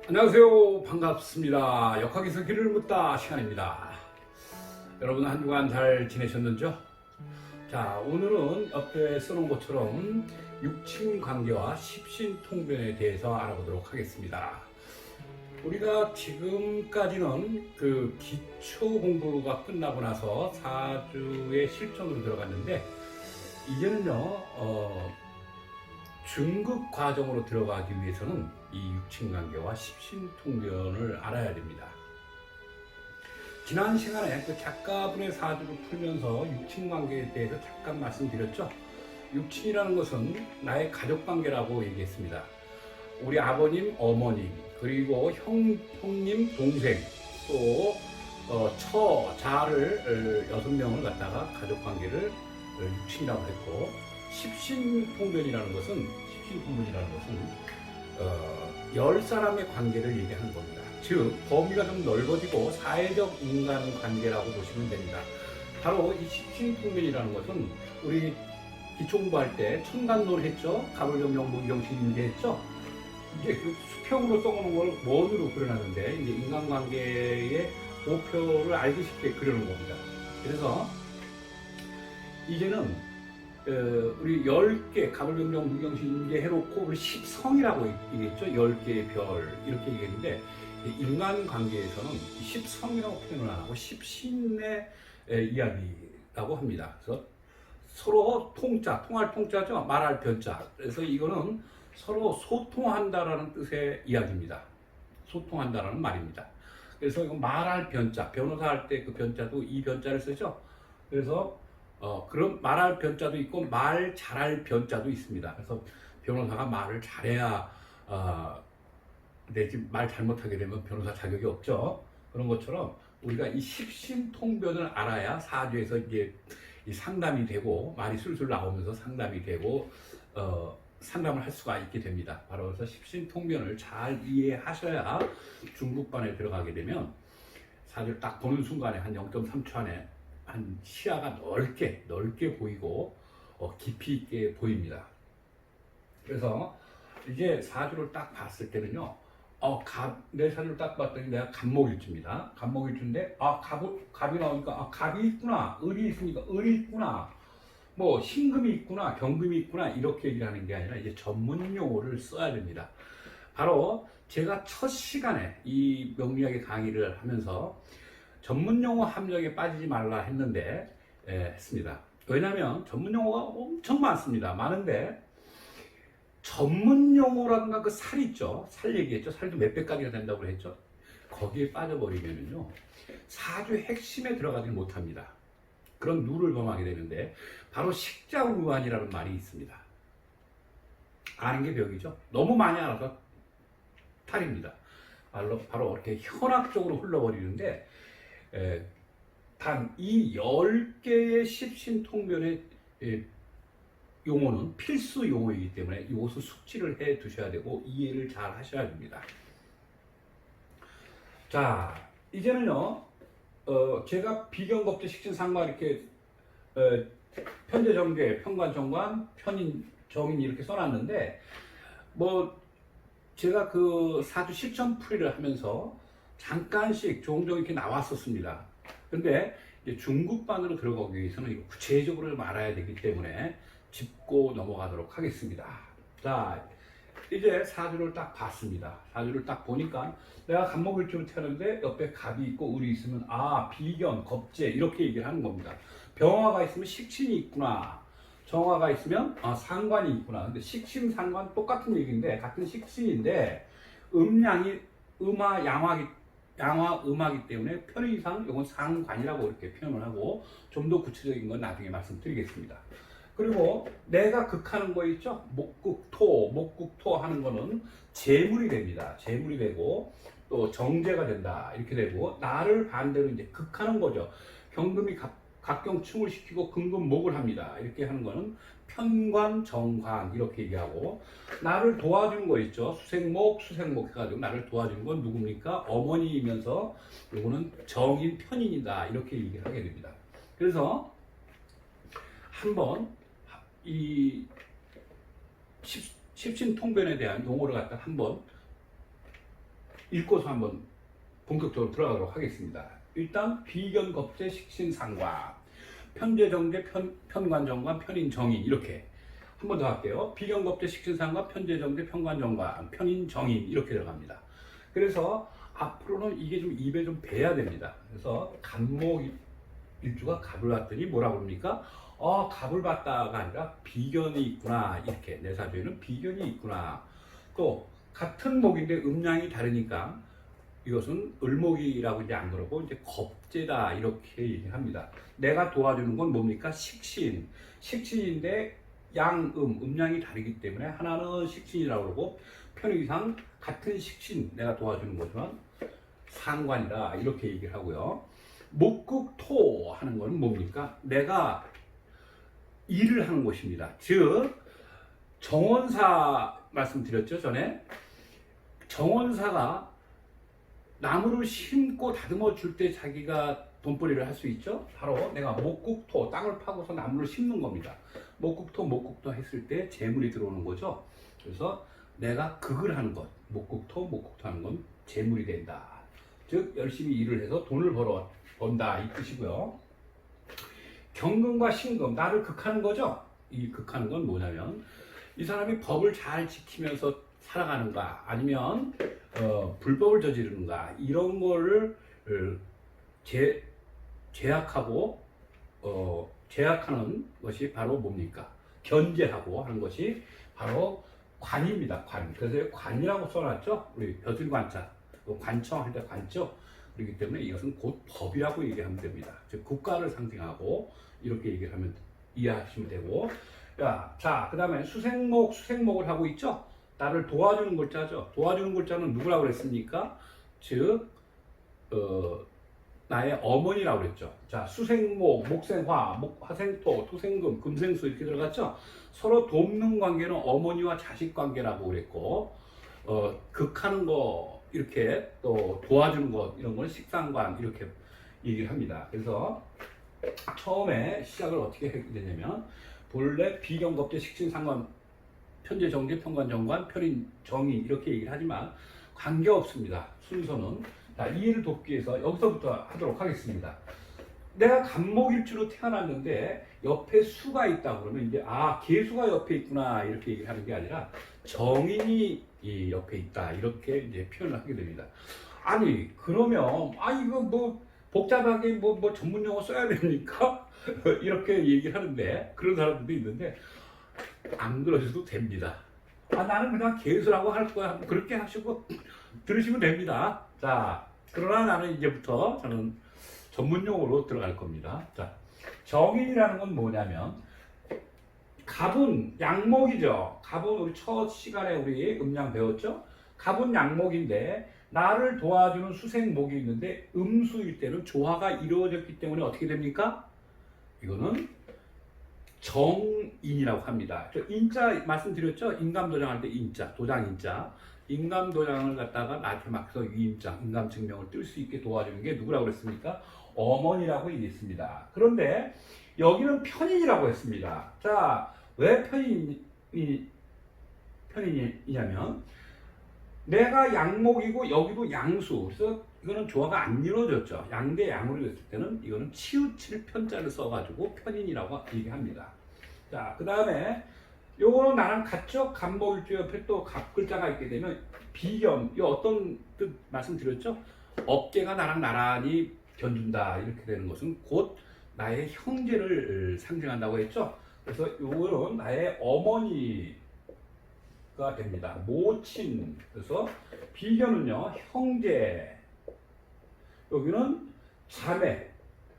안녕하세요. 반갑습니다. 역학에서 길을 묻다 시간입니다. 여러분 한 주간 잘 지내셨는지요? 자, 오늘은 옆에 써놓은 것처럼 육친관계와 십신통변에 대해서 알아보도록 하겠습니다. 우리가 지금까지는 그 기초 공부가 끝나고 나서 4주의 실전으로 들어갔는데 이제는요, 중급 과정으로 들어가기 위해서는 이 육친관계와 십신통변을 알아야 됩니다. 지난 시간에 그 작가분의 사주를 풀면서 육친관계에 대해서 잠깐 말씀드렸죠. 육친이라는 것은 나의 가족관계라고 얘기했습니다. 우리 아버님, 어머님, 그리고 형님, 동생, 또 자를 6명을 갖다가 가족관계를 육친이라고 했고, 십신통변이라는 것은 10사람의 관계를 얘기하는 겁니다. 즉, 범위가 좀 넓어지고 사회적 인간관계라고 보시면 됩니다. 바로 이 십신통변이라는 것은 우리 기초 공부할 때 첨단론 했죠? 가불경영, 무경신 인제 했죠? 이제 그 수평으로 써놓은 걸 원으로 그려놨는데, 이제 인간관계의 보표를 알기 쉽게 그려놓은 겁니다. 그래서 이제는 우리 10개, 가불경영, 무경신, 인제 해놓고 우리 십성이라고 얘기했죠. 10개의 별 이렇게 얘기했는데, 인간관계에서는 십성이라고 표현을 안 하고 십신의 이야기라고 합니다. 그래서 서로 통할 통자죠. 말할 변자. 그래서 이거는 서로 소통한다라는 뜻의 이야기입니다. 소통한다라는 말입니다. 그래서 이거 말할 변자, 변호사 할 때 그 변자도 이 변자를 쓰죠. 그래서 그런 말할 변자도 있고 말 잘할 변자도 있습니다. 그래서 변호사가 말을 잘해야 내지 말 잘못하게 되면 변호사 자격이 없죠. 그런 것처럼 우리가 이 십신통변을 알아야 사주에서 이제 이 상담이 되고 말이 술술 나오면서 상담이 되고 상담을 할 수가 있게 됩니다. 바로 그래서 십신통변을 잘 이해하셔야 중급반에 들어가게 되면 사주를 딱 보는 순간에 한 0.3초 안에 한 시야가 넓게 보이고 깊이 있게 보입니다. 그래서 이제 사주를 딱 봤을 때는요, 내 사주를 딱 봤더니 내가 갑목일주입니다. 갑목일주인데, 갑이 나오니까, 갑이 있구나, 을이 있으니까 을이 있구나, 뭐, 신금이 있구나, 경금이 있구나, 이렇게 얘기를 하는 게 아니라 이제 전문 용어를 써야 됩니다. 바로 제가 첫 시간에 이 명리학의 강의를 하면서 전문 용어 함정에 빠지지 말라 했는데, 했습니다. 왜냐하면 전문 용어가 엄청 많습니다. 많은데, 전문 용어라든가 그 살 있죠. 살 얘기했죠. 살도 몇백 가지가 된다고 했죠. 거기에 빠져버리면은요, 사주의 핵심에 들어가지 못합니다. 그런 룰을 범하게 되는데, 바로 식자우루한이라는 말이 있습니다. 아는 게 벽이죠. 너무 많이 알아서 탈입니다. 바로 이렇게 현학적으로 흘러버리는데, 단 이 10개의 십신통변의 용어는 필수 용어이기 때문에 이것을 숙지를 해 두셔야 되고 이해를 잘 하셔야 됩니다. 자, 이제는요, 제가 비경겁제 식신상관 이렇게 편제 정제, 편관 정관, 편인 정인 이렇게 써놨는데, 뭐 제가 그 사주 실천 풀이를 하면서 잠깐씩 종종 이렇게 나왔었습니다. 근데 이제 중급반으로 들어가기 위해서는 이거 구체적으로 알아야 되기 때문에 짚고 넘어가도록 하겠습니다. 자, 이제 사주를 딱 봤습니다. 사주를 딱 보니까 내가 갑목일주를 태어났는데 옆에 갑이 있고 을이 있으면 비견, 겁재 이렇게 얘기를 하는 겁니다. 병화가 있으면 식신이 있구나. 정화가 있으면 상관이 있구나. 근데 식신, 상관 똑같은 얘기인데 같은 식신인데 음양이 음화, 양화, 음하기 때문에 편의상 이건 상관이라고 이렇게 표현을 하고 좀 더 구체적인 건 나중에 말씀드리겠습니다. 그리고 내가 극하는 거 있죠? 목극토 하는 거는 재물이 됩니다. 재물이 되고 또 정제가 된다. 이렇게 되고 나를 반대로 이제 극하는 거죠. 경금이 각경충을 시키고 금금목을 합니다. 이렇게 하는 거는 편관, 정관 이렇게 얘기하고 나를 도와주는 거 있죠. 수생목 해가지고 나를 도와주는 건 누굽니까? 어머니이면서 요거는 정인, 편인이다. 이렇게 얘기를 하게 됩니다. 그래서 한번 이 십신통변에 대한 용어를 갖다 한번 읽고서 한번 본격적으로 들어가도록 하겠습니다. 일단 비견 겁제 식신상과 편제정제 편관정관 편인정인 이렇게 한 번 더 할게요. 비견 겁제 식신상과 편제정제 편관정관 편인정인 이렇게 들어갑니다. 그래서 앞으로는 이게 좀 입에 좀 배야 됩니다. 그래서 간목 일주가 갑을 봤더니 뭐라 그럽니까? 갑을 봤다가 아니라 비견이 있구나. 이렇게 내 사주에는 비견이 있구나. 또 같은 목인데 음양이 다르니까 이것은 을목이라고 이제 안 그러고 이제 겁재다 이렇게 얘기합니다. 내가 도와주는 건 뭡니까? 식신. 식신인데 음양이 다르기 때문에 하나는 식신이라고 그러고 편의상 같은 식신 내가 도와주는 거지만 상관이다 이렇게 얘기를 하고요. 목극토 하는 건 뭡니까? 내가 일을 하는 곳입니다. 즉 정원사 말씀드렸죠 전에. 정원사가 나무를 심고 다듬어 줄 때 자기가 돈벌이를 할 수 있죠. 바로 내가 목극토 땅을 파고서 나무를 심는 겁니다. 목극토 했을 때 재물이 들어오는 거죠. 그래서 내가 극을 하는 것, 목극토 하는 건 재물이 된다. 즉 열심히 일을 해서 돈을 번다 이 뜻이고요. 경금과 신금, 나를 극하는 거죠. 이 극하는 건 뭐냐면 이 사람이 법을 잘 지키면서 살아가는가 아니면 불법을 저지르는가 이런 거를 제약하고 제약하는 것이 바로 뭡니까? 견제하고 하는 것이 바로 관입니다. 관. 그래서 관이라고 써놨죠. 우리 벼슬관자 관청 할 때 관죠. 그렇기 때문에 이것은 곧 법이라고 얘기하면 됩니다. 즉 국가를 상징하고 이렇게 얘기를 하면 이해하시면 되고. 자, 그 다음에 수생목을 하고 있죠. 나를 도와주는 글자죠. 도와주는 글자는 누구라고 그랬습니까? 즉 나의 어머니라고 그랬죠. 자, 수생목, 목생화, 화생토, 토생금, 금생수 이렇게 들어갔죠. 서로 돕는 관계는 어머니와 자식 관계라고 그랬고, 극하는 거 이렇게 또 도와주는 것 이런 건 식상관 이렇게 얘기를 합니다. 그래서 처음에 시작을 어떻게 하게 되냐면 본래 비견겁제 식신상관 편제정제 편관정관 편인정인 이렇게 얘기를 하지만 관계없습니다. 순서는. 자, 이해를 돕기 위해서 여기서부터 하도록 하겠습니다. 내가 간목일주로 태어났는데 옆에 수가 있다 그러면 이제 개수가 옆에 있구나 이렇게 얘기를 하는 게 아니라 정인이 이 옆에 있다 이렇게 이제 표현을 하게 됩니다. 아니 그러면 이거 뭐 복잡하게 뭐 전문 용어 써야 됩니까? 이렇게 얘기를 하는데 그런 사람들도 있는데 안 그러셔도 됩니다. 나는 그냥 개수라고 할 거야. 그렇게 하시고 들으시면 됩니다. 자, 그러나 나는 이제부터 저는 전문 용어로 들어갈 겁니다. 자, 정인이라는 건 뭐냐면 갑은 양목이죠. 갑은 우리 첫 시간에 우리 음양 배웠죠. 갑은 양목인데 나를 도와주는 수생목이 있는데 음수일 때는 조화가 이루어졌기 때문에 어떻게 됩니까? 이거는 정인이라고 합니다. 저 인자 말씀드렸죠? 인감도장할 때 인자, 도장인자. 인감도장을 갖다가 나한테 맡겨서 위임장, 인감증명을 뜰 수 있게 도와주는 게 누구라고 그랬습니까? 어머니라고 얘기했습니다. 그런데 여기는 편인이라고 했습니다. 자, 왜 편인이냐면 내가 양목이고 여기도 양수. 그래서 이거는 조화가 안 이루어졌죠. 양대 양으로 됐을 때는 이거는 치우칠 편자를 써가지고 편인이라고 얘기합니다. 자, 그 다음에 요거는 나랑 같죠? 간목일주 옆에 또 갑 글자가 있게 되면 비견. 이 어떤 뜻 말씀드렸죠? 어깨가 나랑 나란히 견준다 이렇게 되는 것은 곧 나의 형제를 상징한다고 했죠. 그래서 요거는 나의 어머니가 됩니다. 모친. 그래서 비견은요 형제. 여기는 자매.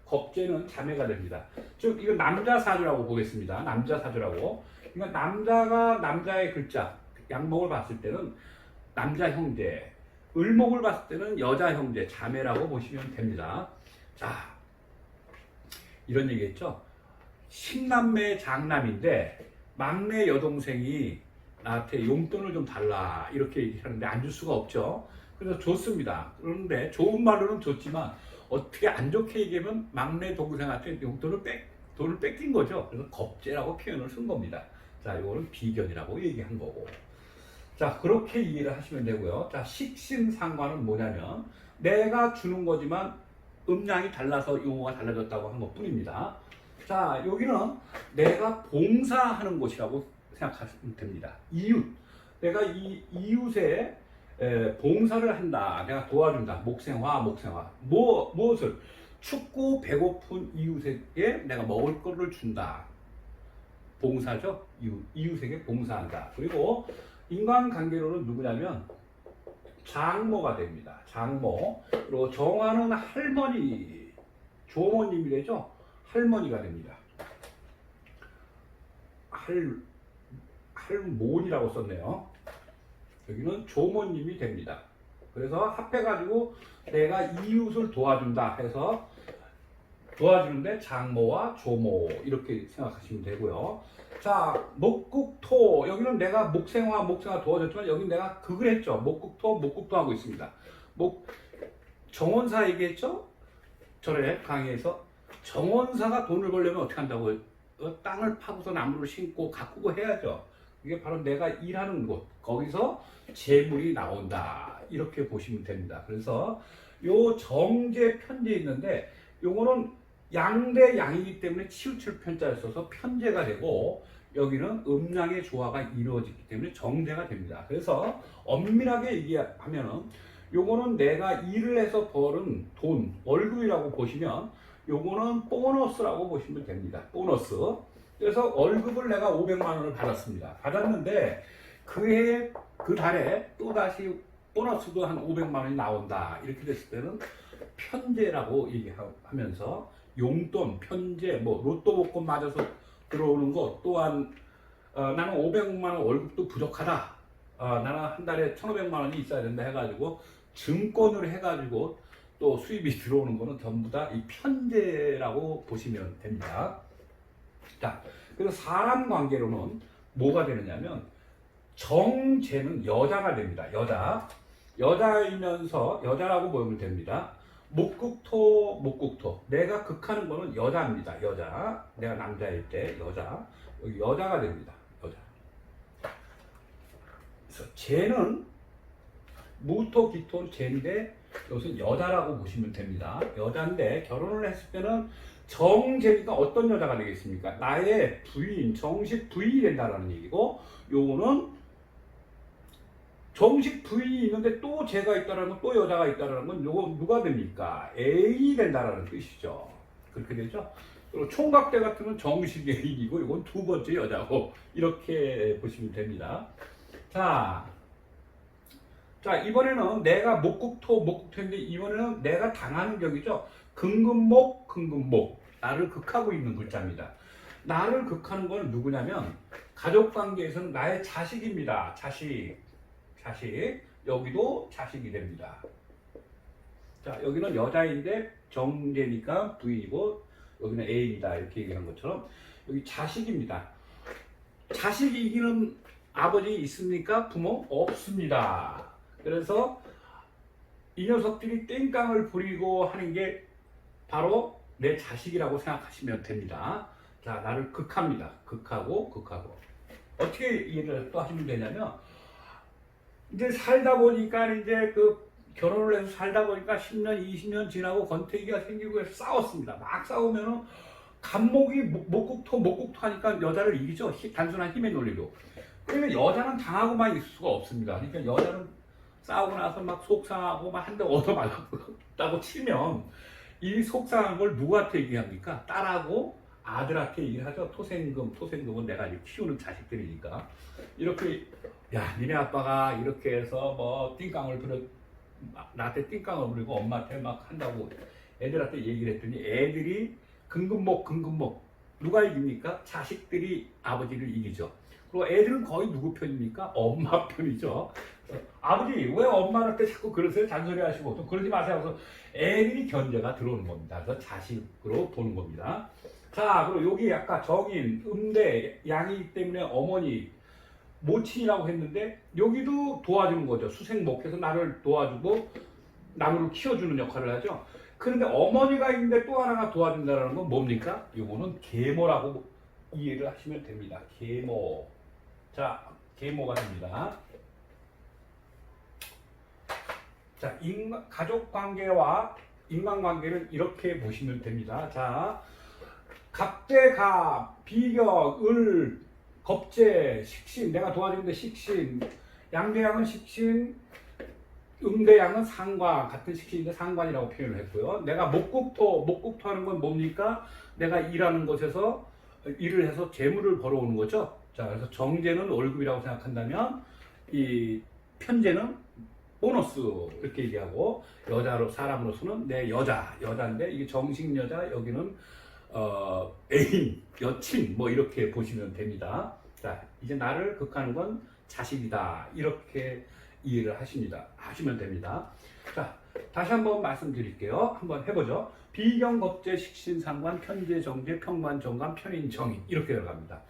겁재는 자매가 됩니다. 즉 이건 남자 사주라고 보겠습니다. 남자 사주라고. 그러니까 남자가 남자의 글자 양목을 봤을 때는 남자 형제, 을목을 봤을 때는 여자 형제, 자매라고 보시면 됩니다. 자, 이런 얘기했죠. 10남매 장남인데 막내 여동생이 나한테 용돈을 좀 달라 이렇게 얘기하는데 안 줄 수가 없죠. 그래서 줬습니다. 그런데 좋은 말로는 줬지만 어떻게 안 좋게 얘기하면 막내 동생한테 용돈을 돈을 뺏긴 거죠. 그래서 겁재라고 표현을 쓴 겁니다. 자, 이거는 비견이라고 얘기한 거고. 자, 그렇게 이해를 하시면 되고요. 자, 식신상관은 뭐냐면 내가 주는 거지만 음량이 달라서 용어가 달라졌다고 한 것뿐입니다. 자, 여기는 내가 봉사하는 곳이라고 생각하시면 됩니다. 이웃. 내가 이 이웃에 봉사를 한다. 내가 도와준다. 목생화. 무엇을? 춥고 배고픈 이웃에게 내가 먹을 거를 준다. 봉사죠. 이웃에게 봉사한다. 그리고 인간관계로는 누구냐면 장모가 됩니다. 장모. 그리고 정화는 할머니, 조모님이 되죠. 할머니가 됩니다. 할몬이라고 썼네요. 여기는 조모님이 됩니다. 그래서 합해가지고 내가 이웃을 도와준다 해서 도와주는데 장모와 조모 이렇게 생각하시면 되고요. 자, 목국토. 여기는 내가 목생화 도와줬지만 여기 내가 극을 했죠. 목국토 하고 있습니다. 정원사 얘기했죠? 전에 강의에서 정원사가 돈을 벌려면 어떻게 한다고? 땅을 파고서 나무를 심고 가꾸고 해야죠. 이게 바로 내가 일하는 곳. 거기서 재물이 나온다. 이렇게 보시면 됩니다. 그래서 요 정제 편제 있는데 요거는 양대 양이기 때문에 치우칠 편자를 써서 편제가 되고 여기는 음양의 조화가 이루어지기 때문에 정제가 됩니다. 그래서 엄밀하게 얘기하면은 요거는 내가 일을 해서 벌은 돈, 월급이라고 보시면 요거는 보너스라고 보시면 됩니다. 보너스. 그래서 월급을 내가 500만 원을 받았습니다. 받았는데 그 해에 그 달에 또다시 보너스도 한 500만 원이 나온다. 이렇게 됐을 때는 편제라고 얘기하면서 용돈, 편제, 뭐 로또 복권 맞아서 들어오는 것 또한 나는 500만 원 월급도 부족하다. 나는 한 달에 1,500만 원이 있어야 된다 해가지고 증권을 해가지고 또 수입이 들어오는 거는 전부 다 이 편제라고 보시면 됩니다. 자, 그래서 사람 관계로는 뭐가 되느냐면 정제는 여자가 됩니다. 여자이면서 여자라고 보면 됩니다. 목국토. 내가 극하는 거는 여자입니다. 여자. 내가 남자일 때 여자. 여기 여자가 됩니다. 여자. 그래서 제는 무토, 기토는 제인데 이것은 여자라고 보시면 됩니다. 여자인데 결혼을 했을 때는 정제니까 어떤 여자가 되겠습니까? 나의 부인, 정식 부인이 된다는 얘기고 요거는 정식 부인이 있는데 또 제가 있다는 건 또 여자가 있다는 건 요거 누가 됩니까? 애인이 된다는 뜻이죠. 그렇게 되죠. 그리고 총각대 같으면 정식 애인이고 이건 두 번째 여자고 이렇게 보시면 됩니다. 자 이번에는 내가 목국토인데 이번에는 내가 당하는 격이죠. 금금목. 나를 극하고 있는 글자입니다. 나를 극하는 건 누구냐면 가족관계에서는 나의 자식입니다. 자식. 여기도 자식이 됩니다. 자, 여기는 여자인데 정제니까 부인이고 여기는 애인이다 이렇게 얘기한 것처럼 여기 자식입니다. 자식이 이기는 아버지 있습니까? 부모? 없습니다. 그래서 이 녀석들이 땡깡을 부리고 하는 게 바로 내 자식이라고 생각하시면 됩니다. 자, 나를 극합니다. 극하고. 어떻게 이해를 또 하시면 되냐면 이제 살다 보니까 이제 결혼을 해서 살다 보니까 10년, 20년 지나고 권태기가 생기고 해서 싸웠습니다. 막 싸우면은 간목이 목국토 하니까 여자를 이기죠. 단순한 힘의 논리로. 그러면 여자는 당하고만 있을 수가 없습니다. 그러니까 여자는 싸우고 나서 막 속상하고 막 한 대 얻어맞았다고 치면 이 속상한 걸 누구한테 얘기합니까? 딸하고 아들한테 얘기하죠. 토생금은 내가 키우는 자식들이니까. 이렇게 야, 니네 아빠가 이렇게 해서 뭐 나한테 띵깡을 부리고 엄마한테 막 한다고 애들한테 얘기를 했더니 애들이 금금목 누가 이깁니까? 자식들이 아버지를 이기죠. 그리고 애들은 거의 누구 편입니까? 엄마 편이죠. 아버지 왜 엄마한테 자꾸 그러세요? 잔소리 하시고 또 그러지 마세요. 그래서 애들이 견제가 들어오는 겁니다. 그래서 자식으로 보는 겁니다. 자, 그리고 여기 아까 정인, 음대, 양이기 때문에 어머니, 모친이라고 했는데 여기도 도와주는 거죠. 수생목해서 나를 도와주고 나무를 키워주는 역할을 하죠. 그런데 어머니가 있는데 또 하나가 도와준다는 건 뭡니까? 이거는 계모라고 이해를 하시면 됩니다. 계모. 자, 계모가 됩니다. 자, 가족 관계와 인간관계를 이렇게 보시면 됩니다. 자, 갑대갑, 비격, 을, 겁재, 식신, 내가 도와주는데 식신, 양대양은 식신, 음대양은 상관, 같은 식신인데 상관이라고 표현을 했고요. 내가 목국토 하는 건 뭡니까? 내가 일하는 곳에서 일을 해서 재물을 벌어오는 거죠. 자, 그래서 정제는 월급이라고 생각한다면 이 편제는 보너스 이렇게 얘기하고, 사람으로서는 내 여자인데 이게 정식 여자, 여기는 애인, 여친 뭐 이렇게 보시면 됩니다. 자, 이제 나를 극하는 건 자식이다, 이렇게 이해를 하시면 됩니다. 자, 다시 한번 말씀드릴게요. 한번 해보죠. 비경, 겁재, 식신, 상관, 편제, 정제, 평관, 정관, 편인, 정인 이렇게 들어갑니다.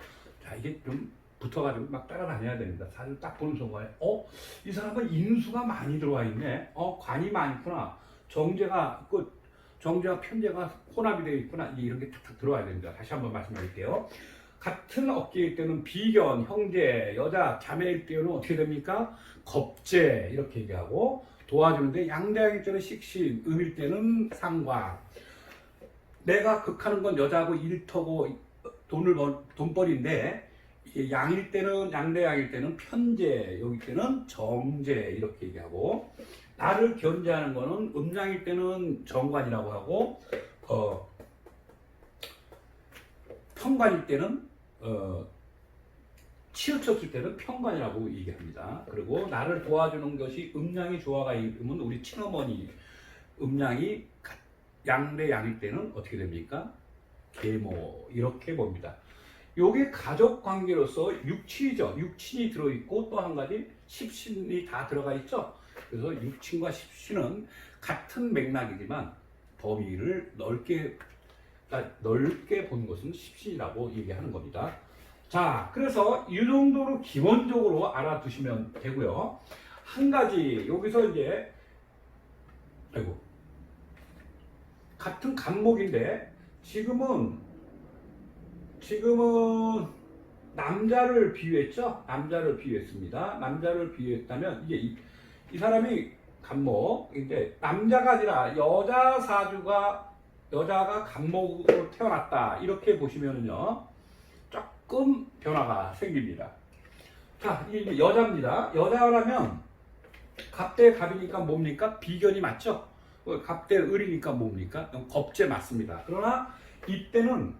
자, 이게 좀 붙어가지고 막 따라다녀야 됩니다. 사실 딱 보는 순간에 이 사람은 인수가 많이 들어와 있네. 관이 많구나. 정제가 편제가 혼합이 되어 있구나. 이런 게 탁탁 들어와야 됩니다. 다시 한번 말씀드릴게요. 같은 업계일 때는 비견, 형제, 여자, 자매일 때는 어떻게 됩니까? 겁제 이렇게 얘기하고, 도와주는데 양대양일 때는 식신, 음일 때는 상관. 내가 극하는 건 여자하고 일터고 돈벌이인데, 양일 때는 양대양일 때는 편제, 여기 때는 정제 이렇게 얘기하고, 나를 견제하는 거는 음양일 때는 정관이라고 하고, 평관일 때는 치우쳤을 때는 평관이라고 얘기합니다. 그리고 나를 도와주는 것이 음양이 조화가 있으면 우리 친어머니, 음양이 양대양일 때는 어떻게 됩니까? 계모 이렇게 봅니다. 요게 가족 관계로서 육친이죠. 육친이 들어있고 또 한 가지 십신이 다 들어가 있죠. 그래서 육친과 십신은 같은 맥락이지만 범위를 넓게 본 것은 십신이라고 얘기하는 겁니다. 자, 그래서 이 정도로 기본적으로 알아두시면 되고요. 한 가지 여기서 이제 같은 간목인데 지금은 남자를 비유했죠? 남자를 비유했습니다. 남자를 비유했다면 이게 이 사람이 간목인데 남자가 아니라 여자가 간목으로 태어났다, 이렇게 보시면은요 조금 변화가 생깁니다. 자, 이게 여자입니다. 여자라면 갑대 갑이니까 뭡니까? 비견이 맞죠? 갑대 을이니까 뭡니까? 겁재 맞습니다. 그러나 이때는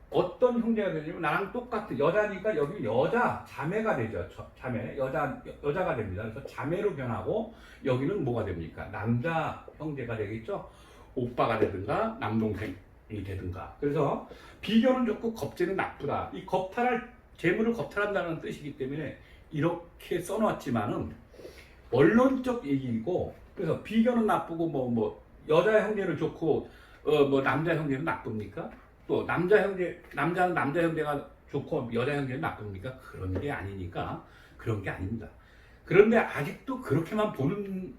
어떤 형제가 되냐면 나랑 똑같은 여자니까 여기 여자 자매가 되죠. 자매 여자가 됩니다. 그래서 자매로 변하고 여기는 뭐가 됩니까? 남자 형제가 되겠죠. 오빠가 되든가 남동생이 되든가. 그래서 비견은 좋고 겁재는 나쁘다. 이 재물을 겁탈한다는 뜻이기 때문에 이렇게 써놨지만은 원론적 얘기이고, 그래서 비견은 나쁘고 여자 형제는 좋고 남자 형제는 나쁩니까? 또 남자는 남자 형제가 좋고 여자 형제는 나쁩니까? 그런 게 아니니까 그런 게 아닙니다. 그런데 아직도 그렇게만 보는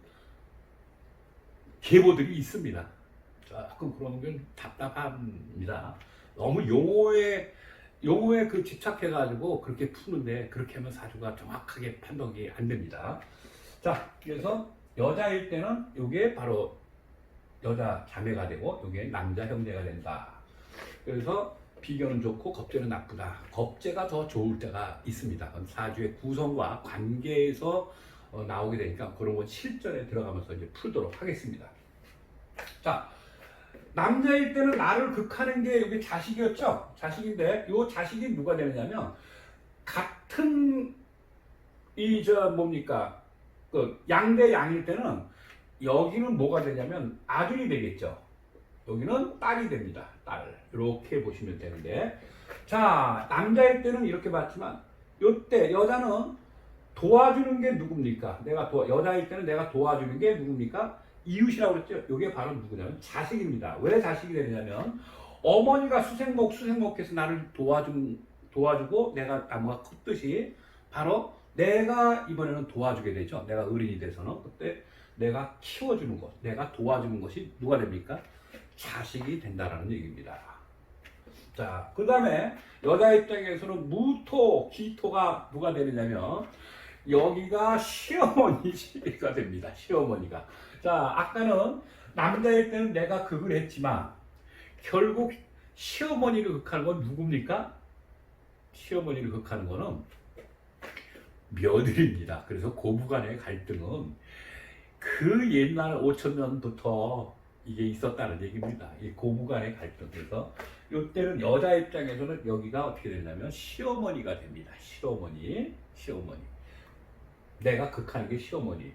계보들이 있습니다. 조금 그런 게 답답합니다. 너무 용어에 그 집착해가지고 그렇게 푸는데, 그렇게 하면 사주가 정확하게 판독이 안 됩니다. 자, 그래서 여자일 때는 이게 바로 여자 자매가 되고 이게 남자 형제가 된다. 그래서 비견은 좋고 겁재는 나쁘다. 겁재가 더 좋을 때가 있습니다. 사주의 구성과 관계에서 나오게 되니까 그런 건 실전에 들어가면서 이제 풀도록 하겠습니다. 자, 남자일 때는 나를 극하는 게 여기 자식이었죠? 자식인데 이 자식이 누가 되느냐면 같은 양대 양일 때는 여기는 뭐가 되냐면 아들이 되겠죠. 여기는 딸이 됩니다. 딸. 이렇게 보시면 되는데, 자, 남자일 때는 이렇게 봤지만 이때 여자는 도와주는 게 누굽니까? 여자일 때는 내가 도와주는 게 누굽니까? 이웃이라고 그랬죠. 이게 바로 누구냐면 자식입니다. 왜 자식이 되느냐면 어머니가 수생목해서 나를 도와주고 내가 나무가 컸듯이 바로 내가 이번에는 도와주게 되죠. 내가 어른이 돼서는 그때 내가 키워주는 것, 내가 도와주는 것이 누가 됩니까? 자식이 된다라는 얘기입니다. 자, 그 다음에 여자 입장에서는 무토, 기토가 누가 되느냐면 여기가 시어머니가 됩니다. 시어머니가. 자, 아까는 남자일 때는 내가 극을 했지만 결국 시어머니를 극하는 건 누굽니까? 시어머니를 극하는 거는 며느리입니다. 그래서 고부간의 갈등은 그 옛날 5천년부터 이게 있었다는 얘기입니다. 이 고부간의 갈등. 그래서 이때는 여자 입장에서는 여기가 어떻게 되냐면 시어머니가 됩니다. 시어머니. 내가 극하는 게 시어머니.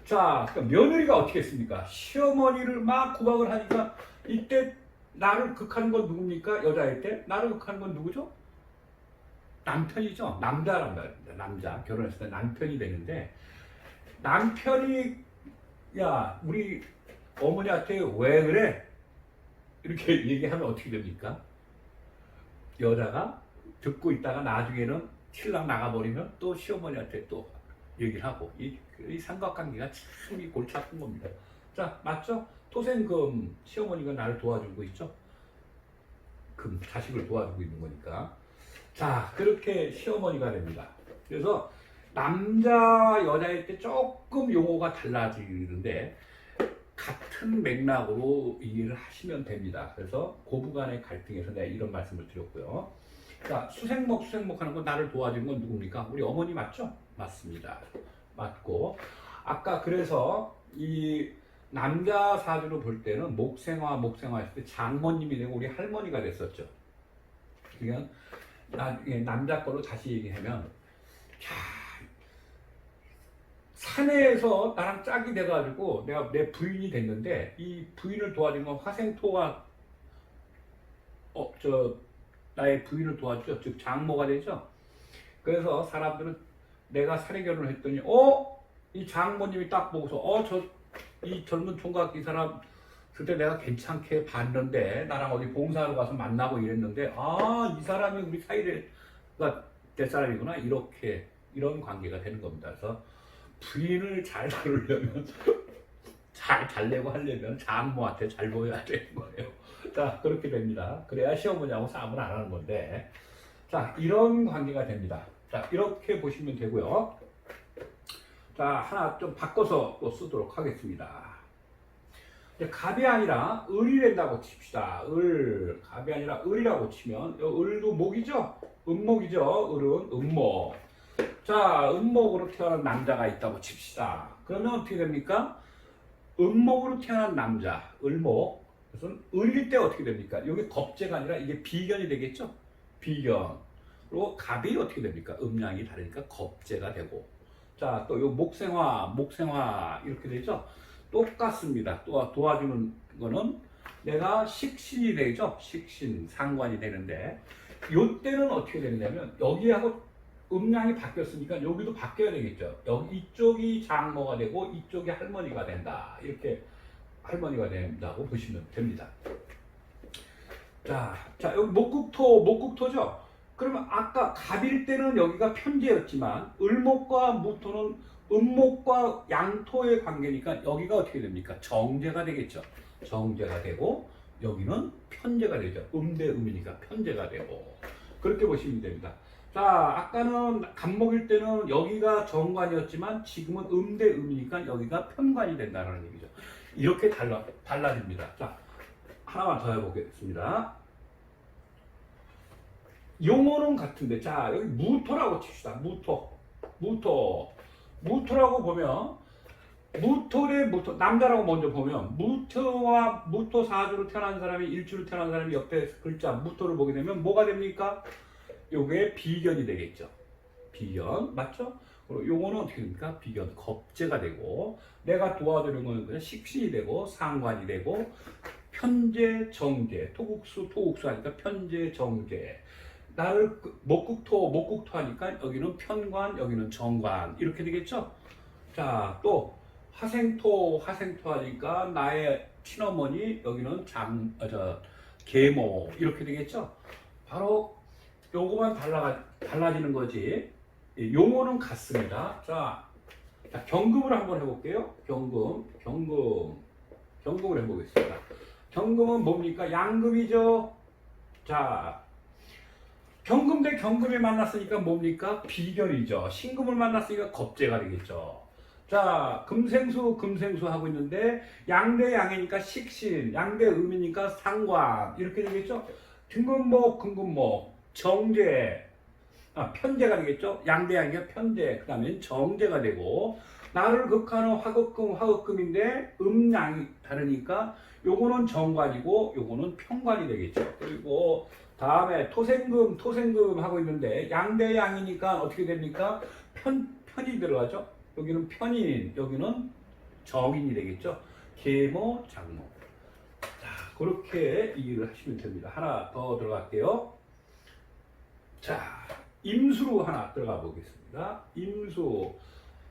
자, 그러니까 며느리가 어떻게 했습니까? 시어머니를 막 구박을 하니까 이때 나를 극하는 건 누굽니까? 여자일 때 나를 극하는 건 누구죠? 남편이죠. 남자란 말입니다. 남자. 결혼했을 때 남편이 되는데 남편이 야 우리 어머니한테 왜 그래? 이렇게 얘기하면 어떻게 됩니까? 여자가 듣고 있다가 나중에는 신랑 나가버리면 또 시어머니한테 또 얘기를 하고 이 삼각관계가 참 골치 아픈 겁니다. 자, 맞죠? 토생금 시어머니가 나를 도와주고 있죠? 금 자식을 도와주고 있는 거니까. 자, 그렇게 시어머니가 됩니다. 그래서 남자 여자일 때 조금 용어가 달라지는데 같은 맥락으로 이해를 하시면 됩니다. 그래서 고부간의 갈등에서 내가 이런 말씀을 드렸고요. 자, 수생목 하는 건 나를 도와준 건 누굽니까? 우리 어머니 맞죠? 맞습니다. 맞고 아까 그래서 이 남자 사주로 볼 때는 목생화 했을 때 장모님이 되고 우리 할머니가 됐었죠. 그러니까 나중에 남자 거로 다시 얘기하면 자, 사내에서 나랑 짝이 돼가지고 내가 내 부인이 됐는데 이 부인을 도와준 건 화생토가 나의 부인을 도와주죠. 즉 장모가 되죠. 그래서 사람들은 내가 사내 결혼을 했더니 이 장모님이 딱 보고서 이 젊은 총각 이 사람 그때 내가 괜찮게 봤는데 나랑 어디 봉사하러 가서 만나고 이랬는데 이 사람이 우리 사이가 될 사람이구나 이런 관계가 되는 겁니다. 그래서 부인을 잘 다루려면 잘 달래고 하려면 장모한테 잘 보여야 되는 거예요. 자, 그렇게 됩니다. 그래야 시어머니하고 싸움을 안 하는 건데 자, 이런 관계가 됩니다. 자, 이렇게 보시면 되고요. 자, 하나 좀 바꿔서 또 쓰도록 하겠습니다. 갑이 아니라 을이 된다고 칩시다. 갑이 아니라 을이라고 치면 을도 목이죠? 음목이죠? 을은 음목. 자, 음목으로 태어난 남자가 있다고 칩시다. 그러면 어떻게 됩니까? 음목으로 태어난 남자, 을목. 그래서 을일 때 어떻게 됩니까? 여기 겁재가 아니라 이게 비견이 되겠죠? 비견. 그리고 갑이 어떻게 됩니까? 음양이 다르니까 겁재가 되고. 자, 또 요 목생화 이렇게 되죠? 똑같습니다. 또 도와주는 거는 내가 식신이 되죠? 식신, 상관이 되는데 요때는 어떻게 되냐면 여기하고 음양이 바뀌었으니까 여기도 바뀌어야 되겠죠. 이쪽이 장모가 되고 이쪽이 할머니가 된다. 이렇게 할머니가 된다고 보시면 됩니다. 자, 여기 목국토죠? 그러면 아까 갑일 때는 여기가 편재였지만 을목과 무토는 음목과 양토의 관계니까 여기가 어떻게 됩니까? 정제가 되겠죠. 정제가 되고 여기는 편제가 되죠. 대 음이니까 편제가 되고 그렇게 보시면 됩니다. 자, 아까는 갑목일 때는 여기가 정관이었지만 지금은 대 음이니까 여기가 편관이 된다는 얘기죠. 이렇게 달라집니다. 자, 하나만 더 해보겠습니다. 용어는 같은데, 자, 여기 무토라고 칩시다. 무토라고 보면, 남자라고 먼저 보면, 무토 사주로 태어난 사람이, 일주로 태어난 사람이 옆에 글자, 무토를 보게 되면 뭐가 됩니까? 요게 비견이 되겠죠. 비견, 맞죠? 그리고 요거는 어떻게 됩니까? 비견, 겁재가 되고, 내가 도와주는 거는 그냥 식신이 되고, 상관이 되고, 편재, 정재, 토국수 하니까 편재, 정재. 나를 목국토 하니까 여기는 편관, 여기는 정관 이렇게 되겠죠. 자, 또 화생토 하니까 나의 친어머니 여기는 계모 이렇게 되겠죠. 바로 요거만 달라지는 거지. 용어는 같습니다. 자, 경금을 한번 해볼게요. 경금을 해보겠습니다. 경금은 뭡니까? 양금이죠. 자, 경금 대 경금이 만났으니까 뭡니까? 비견이죠. 신금을 만났으니까 겁재가 되겠죠. 자, 금생수 하고 있는데 양대 양이니까 식신, 양대 음이니까 상관 이렇게 되겠죠. 등근목, 정제, 편제가 되겠죠. 양대 양이니까 편제, 그 다음에 정제가 되고 나를 극하는 화극금인데 음양이 다르니까 요거는 정관이고 요거는 편관이 되겠죠. 그리고 다음에 토생금 하고 있는데 양대 양이니까 어떻게 됩니까? 편이 들어가죠. 여기는 편인, 여기는 정인이 되겠죠. 계모, 장모. 자, 그렇게 이해를 하시면 됩니다. 하나 더 들어갈게요. 자, 임수로 하나 들어가 보겠습니다.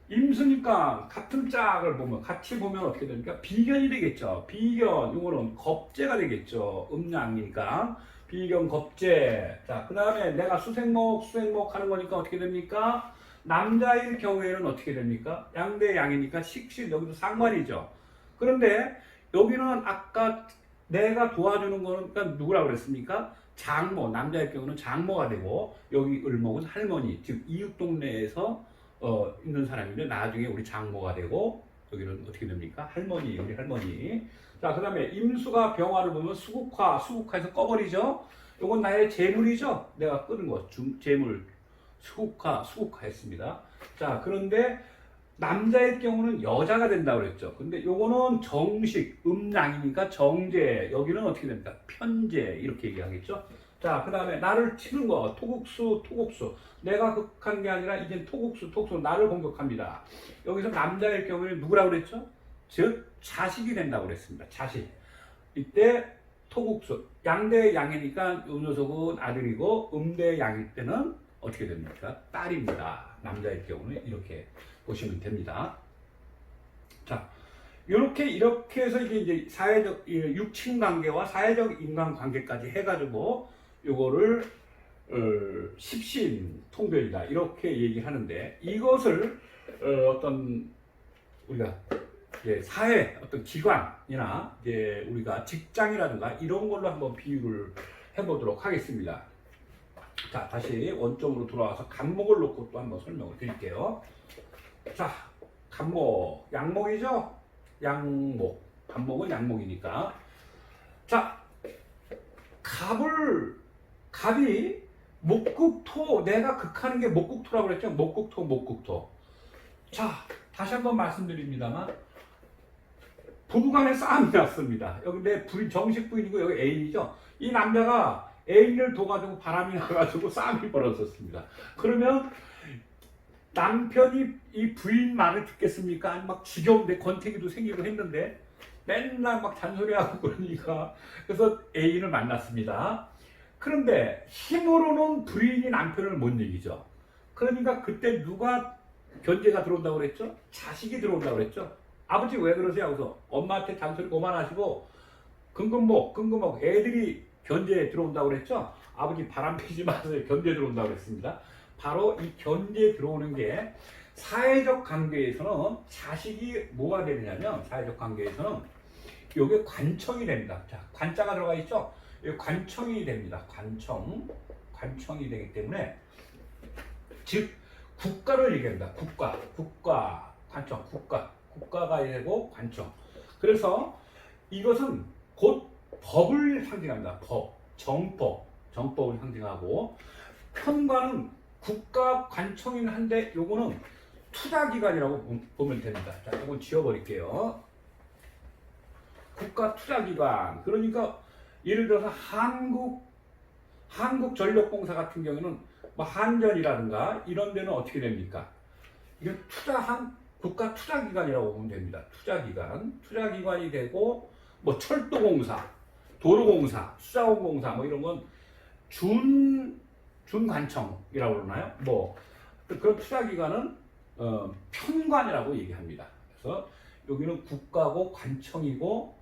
임수니까 같은 짝을 보면 같이 보면 어떻게 됩니까? 비견이 되겠죠. 비견, 이거는 겁재가 되겠죠. 음양이니까 비견 겁재. 자, 그 다음에 내가 수생목 하는 거니까 어떻게 됩니까? 남자일 경우에는 어떻게 됩니까? 양대 양이니까 식신, 여기도 상관이죠. 그런데 여기는 아까 내가 도와주는 거는 그러니까 누구라고 그랬습니까? 장모, 남자일 경우는 장모가 되고 여기 을목은 할머니, 즉 이웃 동네에서 있는 사람인데 나중에 우리 장모가 되고 여기는 어떻게 됩니까? 할머니, 우리 할머니. 자, 그 다음에 임수가 병화를 보면 수국화에서 꺼버리죠. 요건 나의 재물이죠. 내가 끄는 거, 재물. 수국화 했습니다. 자, 그런데 남자의 경우는 여자가 된다고 그랬죠. 근데 요거는 정식, 음양이니까 정제, 여기는 어떻게 됩니까? 편제, 이렇게 얘기하겠죠. 자, 그 다음에 나를 치는 거, 토국수. 내가 극한 게 아니라 이제 토국수, 나를 공격합니다. 여기서 남자의 경우에 누구라고 그랬죠? 즉, 자식이 된다고 그랬습니다. 자식. 이때 토국수, 양대 양이니까 요 녀석은 아들이고, 음대 양일 때는 어떻게 됩니까? 딸입니다. 남자일 경우는 이렇게 보시면 됩니다. 자, 이렇게 해서 이제 사회적 육친 관계와 사회적 인간 관계까지 해가지고 요거를 십신 통별이다 이렇게 얘기하는데 이것을 어떤 우리가 사회 어떤 기관이나 우리가 직장이라든가 이런 걸로 한번 비유를 해보도록 하겠습니다. 자, 다시 원점으로 돌아와서 간목을 놓고 또 한번 설명을 드릴게요. 자, 간목, 양목이죠? 양목, 간목은 양목이니까. 자, 갑이 목국토, 내가 극하는 게 목국토라고 그랬죠? 목국토. 자, 다시 한번 말씀드립니다만 부부간에 싸움이 났습니다. 여기 내 정식 부인이고 여기 애인이죠? 이 남자가 애인을 둬가지고 바람이 나가지고 싸움이 벌어졌습니다. 그러면 남편이 이 부인 말을 듣겠습니까? 아니 막 지겨운데 권태기도 생기고 했는데 맨날 막 잔소리하고 그러니까 그래서 애인을 만났습니다. 그런데 힘으로는 부인이 남편을 못 이기죠. 그러니까 그때 누가 견제가 들어온다고 그랬죠? 자식이 들어온다고 그랬죠? 아버지 왜 그러세요? 그래서 엄마한테 잔소리 그만하시고 근근목 애들이 견제에 들어온다고 그랬죠? 아버지 바람 피지 마세요. 견제 들어온다고 그랬습니다. 바로 이 견제 들어오는 게 사회적 관계에서는 자식이 뭐가 되느냐면 사회적 관계에서는 이게 관청이 됩니다. 자, 관자가 들어가 있죠? 이 관청이 됩니다. 관청이 되기 때문에 즉 국가를 얘기합니다. 국가가 되고 관청. 그래서 이것은 곧 법을 상징합니다. 정법을 상징하고 편관은 국가 관청이긴 한데 요거는 투자기관이라고 보면 됩니다. 자, 이건 지워버릴게요. 국가 투자기관. 그러니까 예를 들어서 한국전력공사 같은 경우는 뭐 한전이라든가 이런 데는 어떻게 됩니까? 이건 국가 투자기관이라고 보면 됩니다. 투자기관이 되고 뭐 철도공사, 도로공사, 수자원공사 뭐 이런 건 준관청이라고 그러나요? 뭐 그런 투자기관은 편관이라고 얘기합니다. 그래서 여기는 국가고 관청이고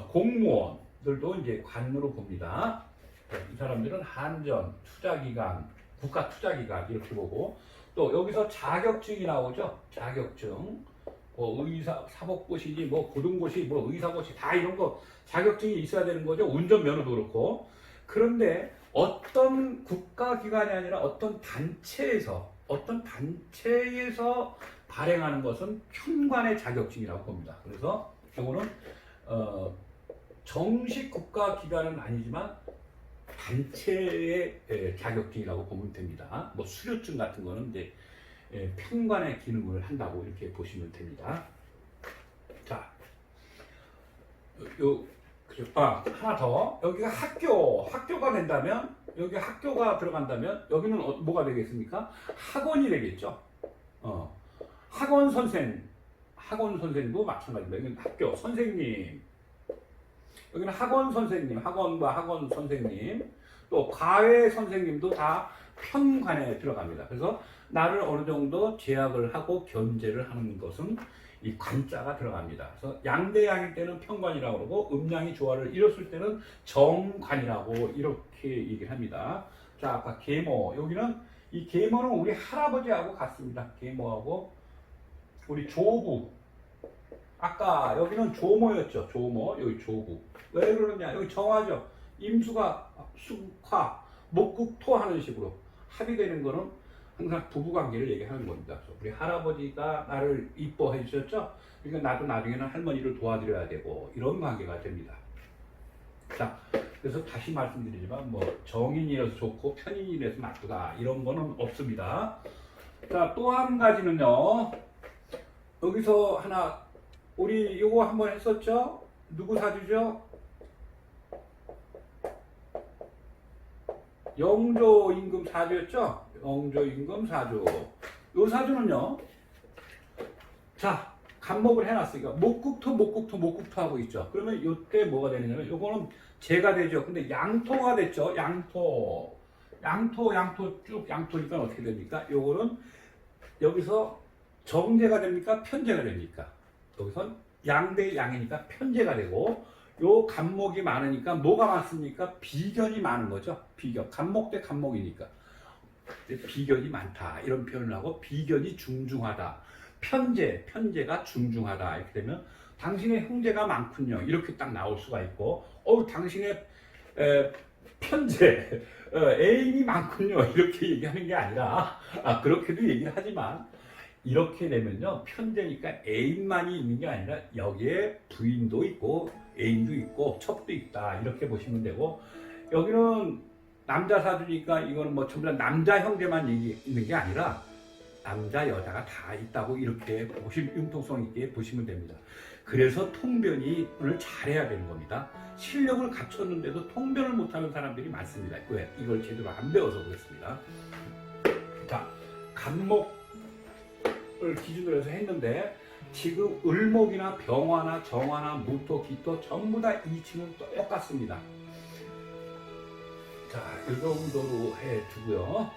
공무원들도 이제 관으로 봅니다. 이 사람들은 한전, 투자기관, 국가 투자기관 이렇게 보고 또 여기서 자격증이 나오죠. 자격증. 의사, 사법고시지, 고등고시, 의사고시 다 이런 거 자격증이 있어야 되는 거죠. 운전면허도 그렇고. 그런데 어떤 국가기관이 아니라 어떤 단체에서 어떤 단체에서 발행하는 것은 편관의 자격증이라고 봅니다. 그래서 이거는 정식 국가기관은 아니지만 단체의 자격증이라고 보면 됩니다. 뭐 수료증 같은 거는 이제 편관의 기능을 한다고 이렇게 보시면 됩니다. 자, 하나 더. 여기가 학교가 된다면, 여기 학교가 들어간다면, 여기는 뭐가 되겠습니까? 학원이 되겠죠. 학원 선생도 마찬가지입니다. 여기는 학교, 선생님. 여기는 학원 선생님, 학원과 학원 선생님, 또 과외 선생님도 다 편관에 들어갑니다. 그래서 나를 어느 정도 제약을 하고 견제를 하는 것은 이 관자가 들어갑니다. 그래서 양대양일 때는 편관이라고 그러고 음양이 조화를 이뤘을 때는 정관이라고 이렇게 얘기를 합니다. 자, 아까 계모, 여기는 이 계모는 우리 할아버지하고 같습니다. 계모하고 우리 조부. 아까 여기는 조모였죠. 조모, 여기 조부. 왜 그러냐? 여기 정화죠. 임수가 숙화, 목국토 하는 식으로 합의되는 거는 항상 부부관계를 얘기하는 겁니다. 우리 할아버지가 나를 이뻐해 주셨죠? 그러니까 나도 나중에는 할머니를 도와드려야 되고 이런 관계가 됩니다. 자, 그래서 다시 말씀드리지만 뭐 정인이라서 좋고 편인이라서 나쁘다 이런 거는 없습니다. 자, 또 한 가지는요. 여기서 하나 우리 요거 한번 했었죠? 누구 사주죠? 영조 임금 사주였죠? 영조 임금 사주. 요 사주는요. 자, 간목을 해놨으니까 목국토 하고 있죠. 그러면 요때 뭐가 되느냐면 요거는 재가 되죠. 근데 양토가 됐죠. 양토 쭉 양토니까 어떻게 됩니까? 요거는 여기서 정제가 됩니까? 편제가 됩니까? 여기선 양대 양이니까 편제가 되고 요 간목이 많으니까 뭐가 많습니까? 비견이 많은 거죠. 비견. 간목 대 간목이니까. 비견이 많다. 이런 표현을 하고 비견이 중중하다. 편제가 중중하다. 이렇게 되면 당신의 형제가 많군요. 이렇게 딱 나올 수가 있고 당신의 편제, 애인이 많군요. 이렇게 얘기하는 게 아니라 그렇게도 얘기를 하지만 이렇게 되면요. 편제니까 애인만이 있는 게 아니라 여기에 부인도 있고 애인도 있고 첩도 있다. 이렇게 보시면 되고 여기는 남자 사주니까 이거는 뭐 전부 다 남자 형제만 있는 게 아니라 남자 여자가 다 있다고 이렇게 융통성 있게 보시면 됩니다. 그래서 통변을 잘해야 되는 겁니다. 실력을 갖췄는데도 통변을 못하는 사람들이 많습니다. 왜? 이걸 제대로 안 배워서 그렇습니다. 자, 간목을 기준으로 해서 했는데 지금 을목이나 병화나 정화나 무토, 기토 전부 다 이치는 똑같습니다. 자, 이 정도로 해두고요.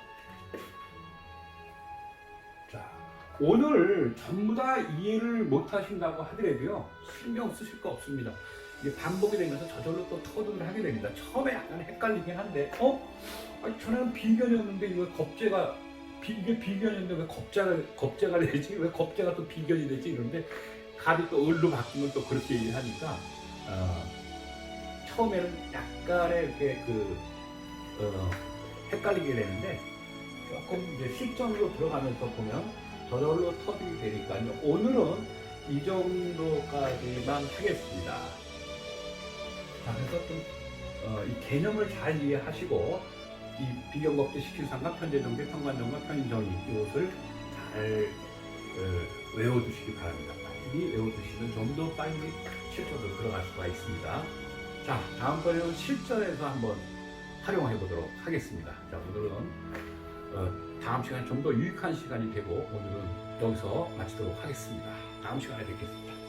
자, 오늘 전부 다 이해를 못 하신다고 하더라도요, 신경 쓰실 거 없습니다. 이게 반복이 되면서 저절로 또 터득을 하게 됩니다. 처음에 약간 헷갈리긴 한데, 아니, 전에는 비견이었는데 이거 겁재가, 이게 비견인데 왜 겁재가 되지? 왜 겁재가 또 비견이 되지? 이런데 갑이 또 을로 바뀌면 또 그렇게 얘기를 하니까, 처음에는 약간의 이렇게 헷갈리게 되는데 조금 이제 실전으로 들어가면서 보면 저절로 터득이 되니까요. 오늘은 이 정도까지만 하겠습니다. 자, 그래서 좀 이 개념을 잘 이해하시고 이 비견겁제 식신상과 편제정제, 편관정과 편인정의 이것을 잘 외워두시기 바랍니다. 빨리 외워두시면 좀 더 빨리 실전으로 들어갈 수가 있습니다. 자, 다음번에는 실전에서 한번 활용해 보도록 하겠습니다. 자, 오늘은 다음 시간에 좀 더 유익한 시간이 되고 오늘은 여기서 마치도록 하겠습니다. 다음 시간에 뵙겠습니다.